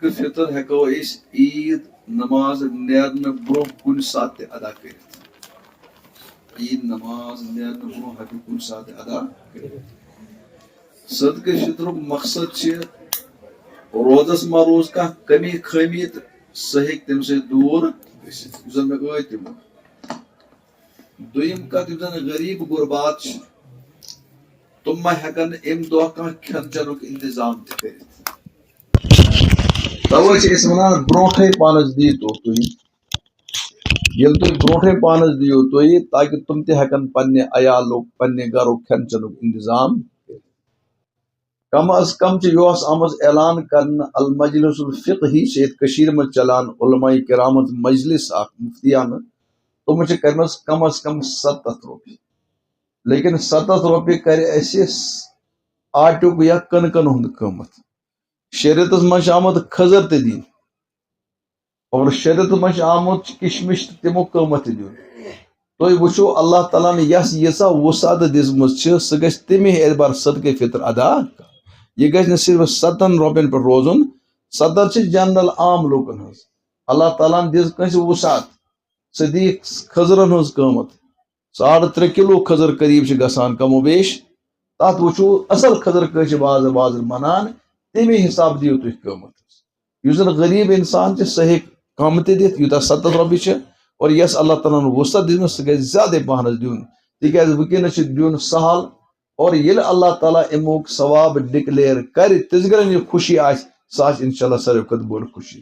فطر ہیکو اس عید نماز نیرن برو کن سات ادا کرت عید نماز نیرن برو ہیکو کن سات ادا کرت صدقہ فطر مقصد روزس ما روز کا کمی خامی تو سہ ہیکہ تم سے دور گژھتھ زن مے تم دویم کت زن غریب غربات تم ما ہیکن ام دہ کھانا کھین چنک انتظام تہ کرت توے اس ونان برونٹھے پانس دیتو تھی یل تھی برونٹھے پانس دیو تھی تاکہ تم تہ ہیکن پنہ عیالک پنہ گرک کھین چنک انتظام کم از کم یہ آمز اعلان کرنا المجلس الفقہی کشیر من چلان علماء کرام مجلس اخ مفتیانہ تم کرمز کم از کم 7 روپیہ لیکن 7 روپیہ کر آٹک یا کنکن ہند قیمت شریعتس من آمد کھزر تہ دن اور شریعت من آمت کشمش تمو قیمت تہ دن تھی وچھو اللہ تعالیٰ یس ییژا وسعت دِژمٕژ سہ گژھِ تمی اعتبار صدقہ فطر ادا یہ گژھِ نہ صرف 7 روپین پہ روزن 7 جنرل عام لوکن ہز اللہ تعالیٰ دِژ کٲنٛسہِ وسعت سہ دی کھزرن ہز قیمت 3.5 کلو کھزر قریب گژھان کم و بیش تات وچھو اصل کھزر کٲنٛسہِ بازر بنان تمی حساب دیو تھی قیمت یُس زن غریب انسان سہ ہیکہِ کم تہ دِتھ یوٗتاہ 7 روپیہ اور یس اللہ تعالیٰ وسعت دِژمٕژ سہ گژھِ زیادٕ پہنس دیُن تکیازِ ونکیٚنس چھُ دیُن سہل اور ییٚلہِ اللہ تعالیٰ امیُک ثواب ڈکلیئر کرِ تِژ گرن یہ خوشی آسہِ سہ آسہِ انشاء اللہ ساروی کھۄتہٕ بٔڑ خوشی